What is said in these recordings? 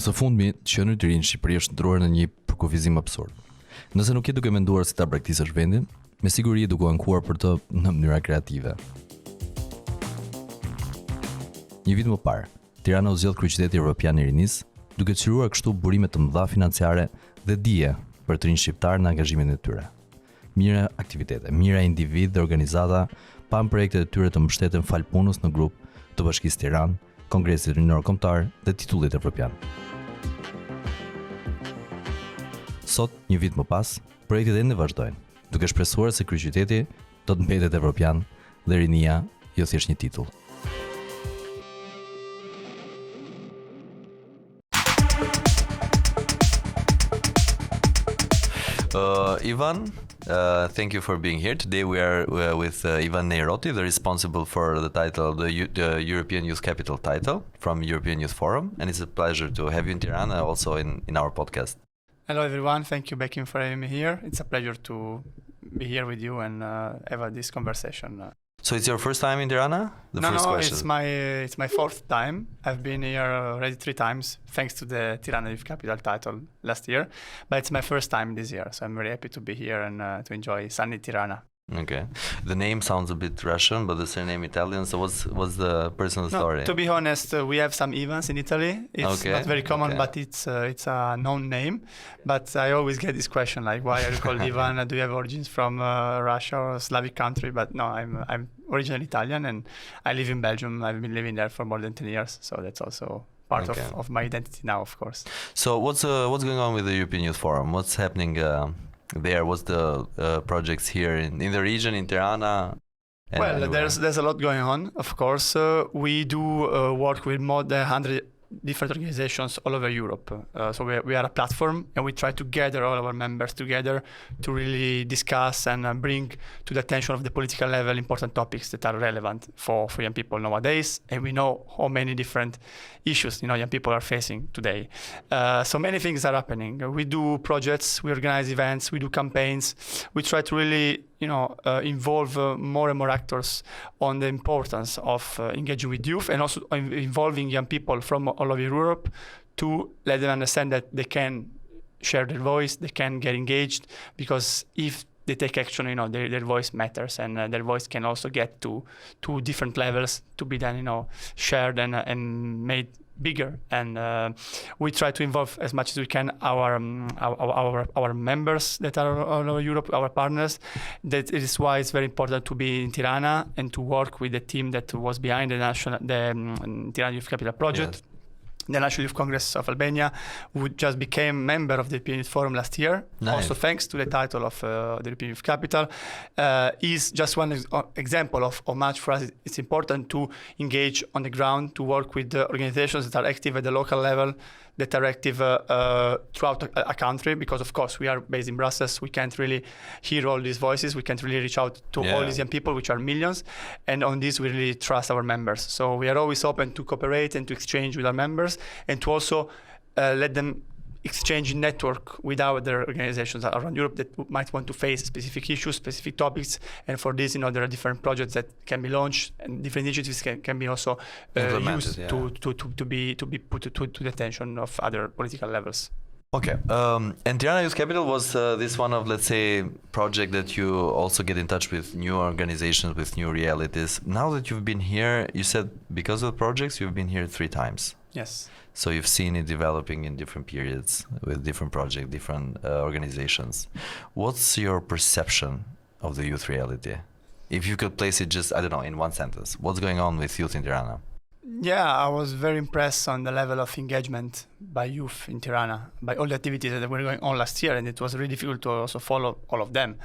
Së fundmi, qenë të rinë Shqipëri është ndruar në një përkufizim absurd. Nëse nuk je duke menduar si ta braktisësh vendin, me siguri je duke ankuar për të në mënyra kreative. Një vit më parë, Tirana u zgjodh kryeqyteti Europian i rinisë, duke çliruar kështu burime të mëdha financiare dhe dije për të rinj shqiptar në angazhimin e tyre. Mira aktivitete, mira individ dhe organizata pan projektet e tyre të mbështeten fal punës në grup të Bashkisë Tiranë, Kongresit Rinjor Kombëtar dhe Titullit Evropian. Sot, një vit më pas, projektet ende vazhdojnë, duke shpresuar se kryeqyteti do të mbetet evropian dhe rinia jo thjesht një titull. Ivan, thank you for being here. Today we are with Ivan Neirotti, the responsible for the title, the European Youth Capital title from European Youth Forum, and it's a pleasure to have you in Tirana, also in our podcast. Hello everyone, thank you Bekim for having me here. It's a pleasure to be here with you and have this conversation. So it's your first time in Tirana? No, it's my fourth time. I've been here already 3 times, thanks to the Titullin Youth Capital title last year. But it's my first time this year, so I'm very happy to be here and to enjoy sunny Tirana. Okay. The name sounds a bit Russian, but the surname Italian. So what's the personal story? To be honest, we have some Ivans in Italy. It's not very common, but it's a known name. But I always get this question, like, why are you called Ivan? Do you have origins from Russia or a Slavic country? But no, I'm originally Italian, and I live in Belgium. I've been living there for more than 10 years, so that's also part of my identity now, of course. So what's going on with the European Youth Forum? What's happening there? What's the projects here in the region, in Tirana? Well, there's a lot going on, of course. We do work with more than 100 different organizations all over Europe. So we are a platform, and we try to gather all our members together to really discuss and bring to the attention of the political level important topics that are relevant for young people nowadays. And we know how many different issues young people are facing today. So many things are happening. We do projects, we organize events, we do campaigns. We try to really involve more and more actors on the importance of engaging with youth, and also involving young people from all over Europe to let them understand that they can share their voice, they can get engaged, because if they take action, their voice matters, and their voice can also get to different levels to be then, shared and made bigger. And we try to involve as much as we can our members that are all over Europe, our partners. That is why it's very important to be in Tirana and to work with the team that was behind the Titullin Youth Capital project. Yes. The National Youth Congress of Albania, who just became member of the European Youth Forum last year, also thanks to the title of the European Youth Capital, is just one example of how much for us it's important to engage on the ground, to work with the organizations that are active at the local level, that are active throughout a country, because of course we are based in Brussels, we can't really hear all these voices, we can't really reach out to all these young people, which are millions, and on this we really trust our members. So we are always open to cooperate and to exchange with our members, and to also let them exchange network with other organizations around Europe that might want to face specific issues, specific topics, and for this, there are different projects that can be launched, and different initiatives can be also used to be put to the attention of other political levels. Okay, and Tirana Youth Capital was this one of, let's say, project that you also get in touch with new organizations, with new realities. Now that you've been here, you said because of the projects, you've been here 3 times. Yes. So you've seen it developing in different periods with different projects, different organizations. What's your perception of the youth reality? If you could place it just, I don't know, in one sentence, what's going on with youth in Tirana? Yeah, I was very impressed on the level of engagement by youth in Tirana, by all the activities that were going on last year, and it was really difficult to also follow all of them.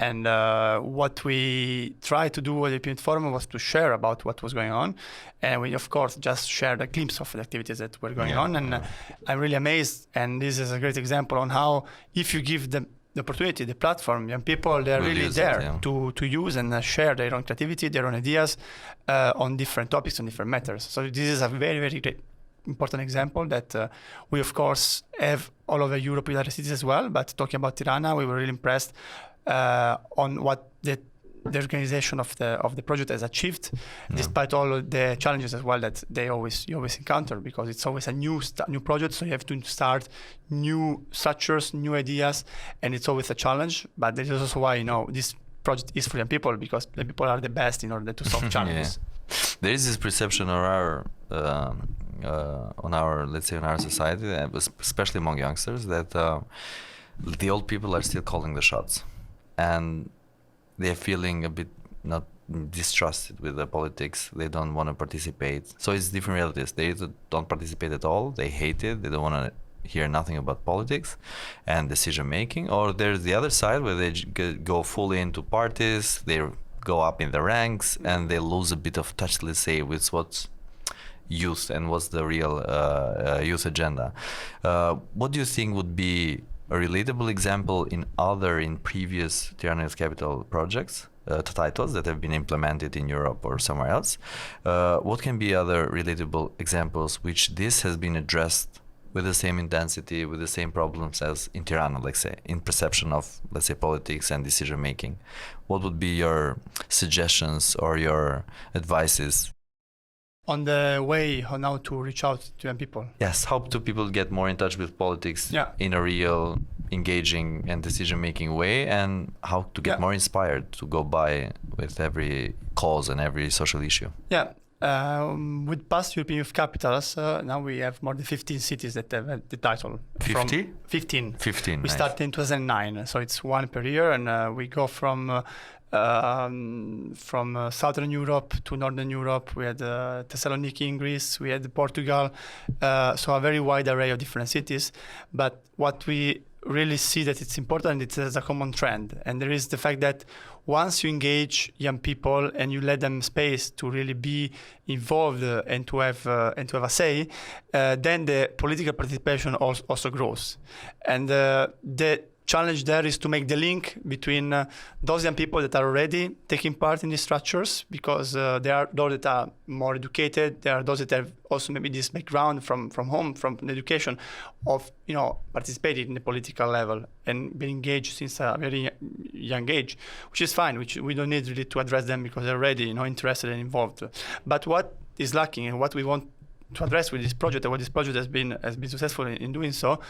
And what we tried to do at the European Forum was to share about what was going on, and we of course just shared a glimpse of the activities that were going on. And I'm really amazed, and this is a great example on how, if you give them the opportunity, the platform, young people, they're really there to use and share their own creativity, their own ideas on different topics, on different matters. So this is a very, very great, important example that we, of course, have all over Europe with other cities as well. But talking about Tirana, we were really impressed on what the the organization of the project has achieved, despite all of the challenges as well that you always encounter, because it's always a new project, so you have to start new structures, new ideas, and it's always a challenge. But this is also why this project is for young people, because the people are the best in order to solve challenges. There is this perception on our let's say, in our society, especially among youngsters, that the old people are still calling the shots, and they're feeling a bit not distrusted with the politics. They don't want to participate. So it's different realities. They either don't participate at all, they hate it, they don't want to hear nothing about politics and decision making. Or there's the other side where they go fully into parties, they go up in the ranks, and they lose a bit of touch, let's say, with what's youth and what's the real youth agenda. What do you think would be a relatable example in previous Titullin Youth Capital projects, titles that have been implemented in Europe or somewhere else? What can be other relatable examples which this has been addressed with the same intensity, with the same problems as in Tiranën, let's say, in perception of, let's say, politics and decision making? What would be your suggestions or your advices? On the way how now to reach out to young people. Yes, how do people get more in touch with politics in a real, engaging and decision-making way, and how to get more inspired to go by with every cause and every social issue? Yeah. With past European Youth Capitals, now we have more than 15 cities that have the title. 50? 15. 15, We started in 2009, so it's one per year, and we go from Southern Europe to Northern Europe. We had Thessaloniki in Greece, we had Portugal, so a very wide array of different cities. But what we really see that it's important, it's as a common trend, and there is the fact that once you engage young people and you let them space to really be involved and to have a say, then the political participation also grows. And the challenge there is to make the link between those young people that are already taking part in these structures, because there are those that are more educated, there are those that have also maybe this background from home, from the education of participating in the political level and being engaged since a very young age, which is fine, which we don't need really to address them because they're already interested and involved. But what is lacking and what we want to address with this project, and what this project has been successful in doing so,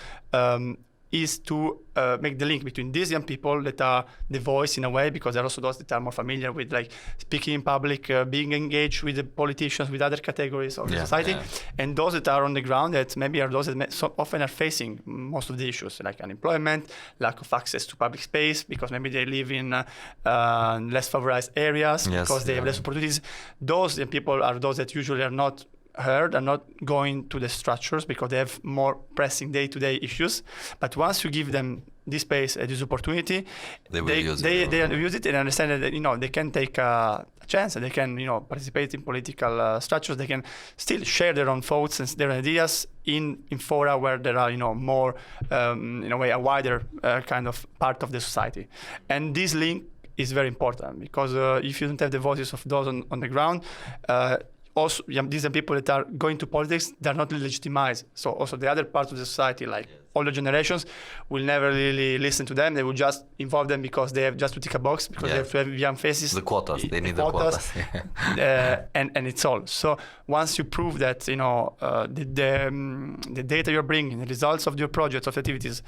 is to make the link between these young people that are the voice in a way, because there are also those that are more familiar with speaking in public, being engaged with the politicians, with other categories of the society, and those that are on the ground that maybe are those that so often are facing most of the issues, like unemployment, lack of access to public space, because maybe they live in less favorized areas, because they have less opportunities. Those young people are those that usually are not heard and not going to the structures because they have more pressing day-to-day issues. But once you give them this space and this opportunity, they use it and understand that they can take a chance and they can participate in political structures. They can still share their own thoughts and their ideas in fora where there are more in a way a wider kind of part of the society. And this link is very important, because if you don't have the voices of those on the ground, also, these are people that are going to politics, they're not legitimized. So also the other parts of the society, like older generations, will never really listen to them. They will just involve them because they have just to tick a box, because they have to have young faces. The quotas, they need the quotas. And it's all. So once you prove that, the data you're bringing, the results of your projects, of activities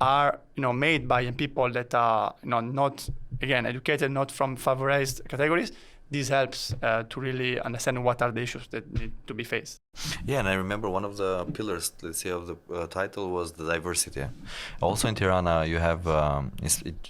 are, made by young people that are, not, again, educated, not from favorized categories, this helps to really understand what are the issues that need to be faced. Yeah, and I remember one of the pillars, let's say, of the title was the diversity. Also in Tirana, you have,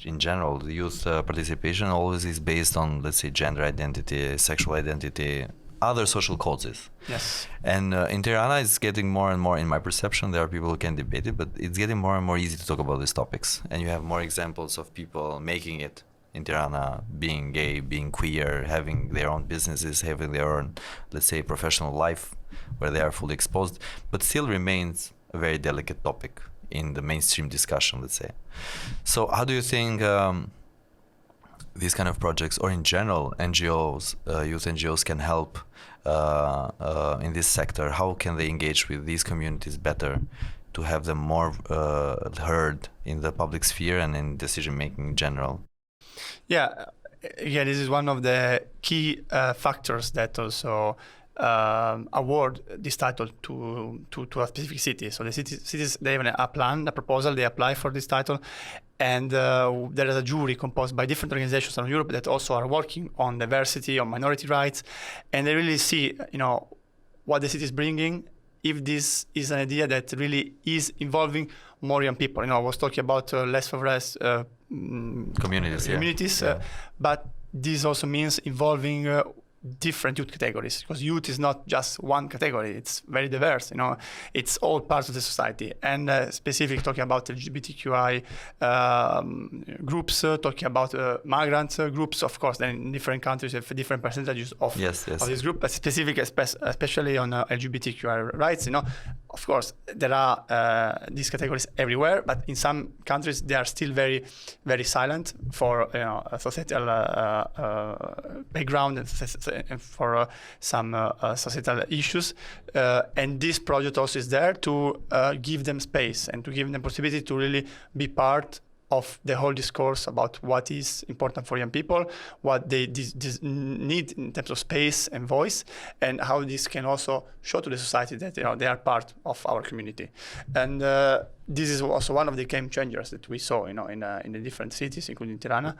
in general, the youth participation always is based on, let's say, gender identity, sexual identity, other social causes. Yes. And in Tirana, it's getting more and more, in my perception, there are people who can debate it, but it's getting more and more easy to talk about these topics. And you have more examples of people making it in Tirana, being gay, being queer, having their own businesses, having their own, let's say, professional life where they are fully exposed, but still remains a very delicate topic in the mainstream discussion, let's say. So how do you think these kind of projects, or in general, NGOs, youth NGOs can help in this sector? How can they engage with these communities better to have them more heard in the public sphere and in decision-making in general? Yeah, again, this is one of the key factors that also award this title to a specific city. So the cities, they have a plan, a proposal, they apply for this title, and there is a jury composed by different organizations around Europe that also are working on diversity, on minority rights, and they really see, what the city is bringing, if this is an idea that really is involving more young people. I was talking about less favorized communities, but this also means involving different youth categories, because youth is not just one category, it's very diverse, it's all parts of the society, and specifically talking about LGBTQI groups, talking about migrant groups. Of course, then in different countries have different percentages of this group, but specific, especially on LGBTQI rights. Of course, there are these categories everywhere, but in some countries they are still very, very silent for a societal background and for some societal issues. And this project also is there to give them space and to give them possibility to really be part of the whole discourse about what is important for young people, what they need in terms of space and voice, and how this can also show to the society that they are part of our community. And this is also one of the game changers that we saw, in the different cities, including Tirana,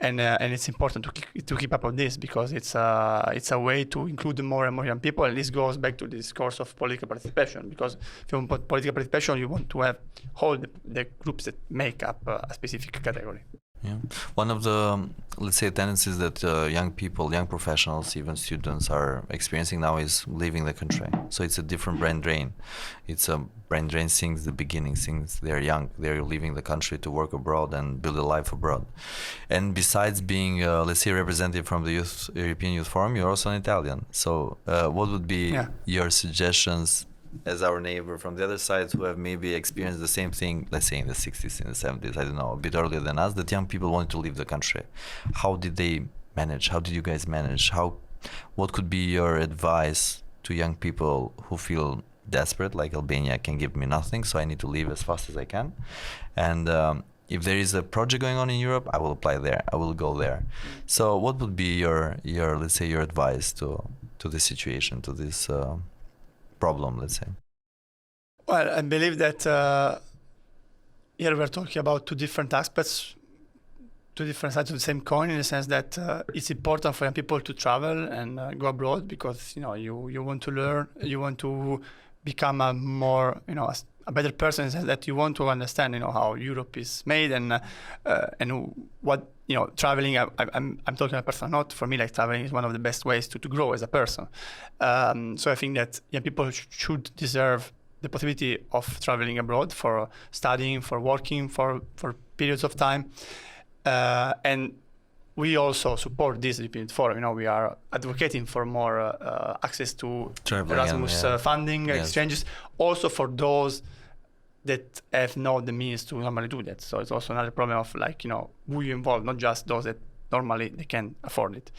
and it's important to keep up on this, because it's a way to include more and more young people. And this goes back to the discourse of political participation, because if you want political participation, you want to have all the groups that make up a specific category. Yeah, one of the, let's say, tendencies that young people, young professionals, even students are experiencing now is leaving the country. So it's a different brain drain. It's a brain drain since the beginning, since they're young. They're leaving the country to work abroad and build a life abroad. And besides being, let's say, representative from the European Youth Forum, you're also an Italian. So what would be your suggestions as our neighbor from the other side who have maybe experienced the same thing, let's say in the 60s, in the 70s, I don't know, a bit earlier than us, that young people wanted to leave the country? How did they manage? How did you guys manage? What could be your advice to young people who feel desperate, like Albania can give me nothing, so I need to leave as fast as I can? And if there is a project going on in Europe, I will apply there, I will go there. So what would be your let's say, your advice to this situation, to this problem, let's say? Well, I believe that here we're talking about two different aspects, two different sides of the same coin, in the sense that it's important for young people to travel and go abroad, because you want to learn, you want to become a more a better person, in the sense that you want to understand how Europe is made, and what traveling. I'm talking a personal note. For me, like, traveling is one of the best ways to grow as a person. So I think that young people should deserve the possibility of traveling abroad for studying, for working, for periods of time, and we also support this European Forum. We are advocating for more access to traveling, Erasmus funding, exchanges, also for those that have not the means to normally do that. So it's also another problem of, like, who you involve, not just those that normally they can afford it.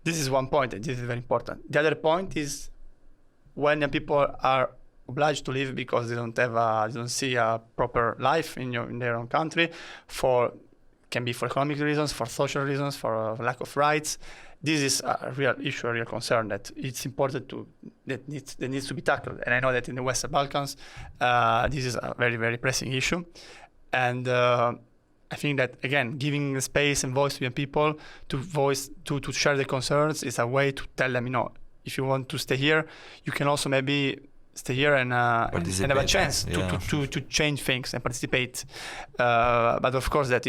This is one point, and this is very important. The other point is when people are obliged to leave because they don't see a proper life in their own country, can be for economic reasons, for social reasons, for lack of rights. This is a real issue, a real concern that it's important that needs to be tackled. And I know that in the Western Balkans, this is a very, very pressing issue. And I think that, again, giving space and voice to young people to share their concerns is a way to tell them, if you want to stay here, you can also maybe stay here and have a chance to change things and participate. But of course that,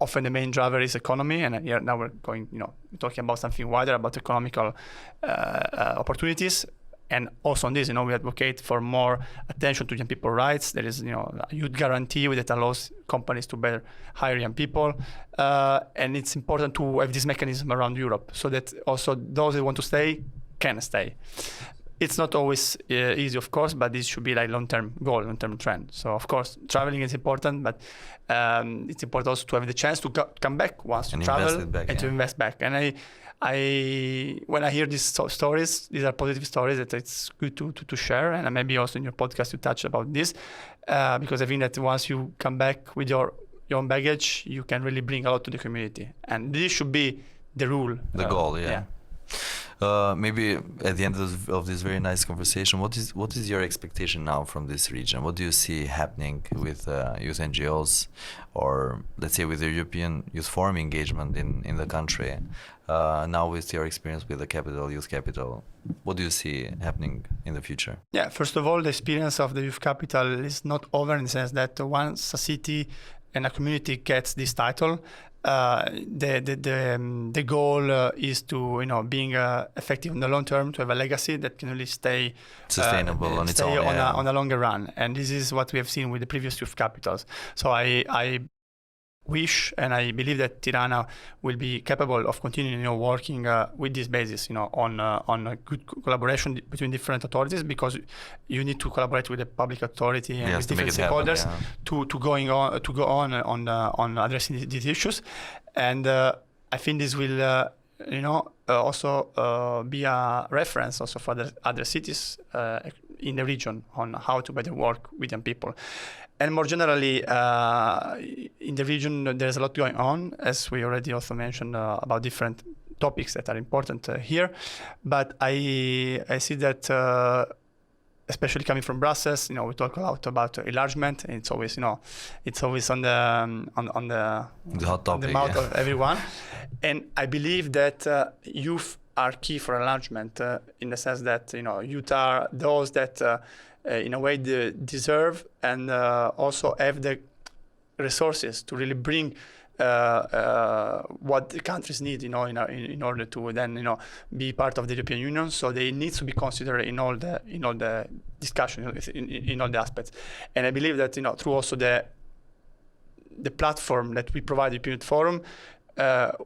often the main driver is economy, and here now we're talking about something wider, about economical opportunities. And also on this, we advocate for more attention to young people rights. There is, a youth guarantee that allows companies to better hire young people. And it's important to have this mechanism around Europe, so that also those that want to stay can stay. It's not always easy, of course, but this should be like long-term goal, long-term trend. So, of course, traveling is important, but it's important also to have the chance to come back once you travel to invest back. And when I hear these stories, these are positive stories that it's good to share. And maybe also in your podcast you touch about this, because I think that once you come back with your your own baggage, you can really bring a lot to the community. And this should be the rule. The goal, yeah. Maybe at the end of this very nice conversation, what is your expectation now from this region? What do you see happening with youth NGOs, or let's say with the European Youth Forum engagement in the country? Now with your experience with the capital, Youth Capital, what do you see happening in the future? Yeah, first of all, the experience of the Youth Capital is not over in the sense that once a city and a community gets this title, the goal is to being effective in the long term, to have a legacy that can really stay sustainable on its own, on a longer run. And this is what we have seen with the previous youth capitals. So I wish and I believe that Tirana will be capable of continuing working with this basis on a good collaboration between different authorities, because you need to collaborate with the public authority and with different stakeholders to go on addressing these issues. And I think this will also be a reference also for the other cities in the region on how to better work with young people. And more generally, in the region, there's a lot going on, as we already also mentioned about different topics that are important here. But I see that, especially coming from Brussels, we talk a lot about enlargement. And it's always, it's always on the hot topic, the mouth of everyone. And I believe that youth are key for enlargement in the sense that youth are those that. In a way, they deserve and also have the resources to really bring what the countries need, in order to then, be part of the European Union. So they need to be considered in all the discussion, in all the aspects. And I believe that, through also the platform that we provide, the European Youth Forum,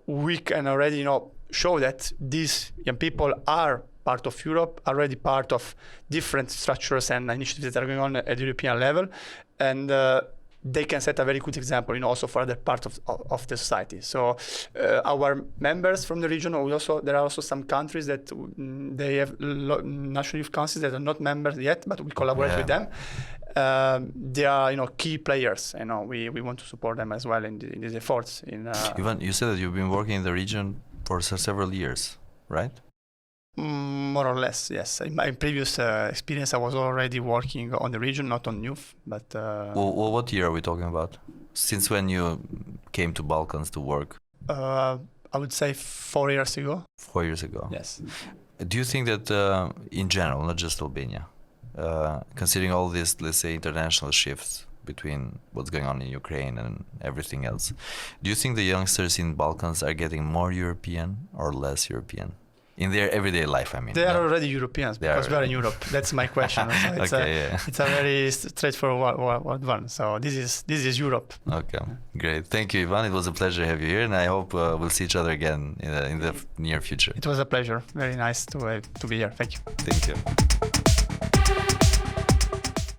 we can already, show that these young people are part of Europe, already part of different structures and initiatives that are going on at the European level, and they can set a very good example, also for other parts of the society. So our members from the region, there are also some countries that they have national youth councils that are not members yet, but we collaborate with them. They are, key players. We want to support them as well in these efforts. Ivan, you said that you've been working in the region for several years, right? More or less, yes. In my previous experience, I was already working on the region, not on youth, but... Well, what year are we talking about? Since when you came to Balkans to work? I would say 4 years ago. 4 years ago? Yes. Do you think that, in general, not just Albania, considering all these, let's say, international shifts between what's going on in Ukraine and everything else, do you think the youngsters in Balkans are getting more European or less European? In their everyday life, I mean. They are already Europeans because we are in Europe. That's my question. So it's a very straightforward one. So this is Europe. Okay, great. Thank you, Ivan. It was a pleasure to have you here, and I hope we'll see each other again in the near future. It was a pleasure. Very nice to be here. Thank you. Thank you.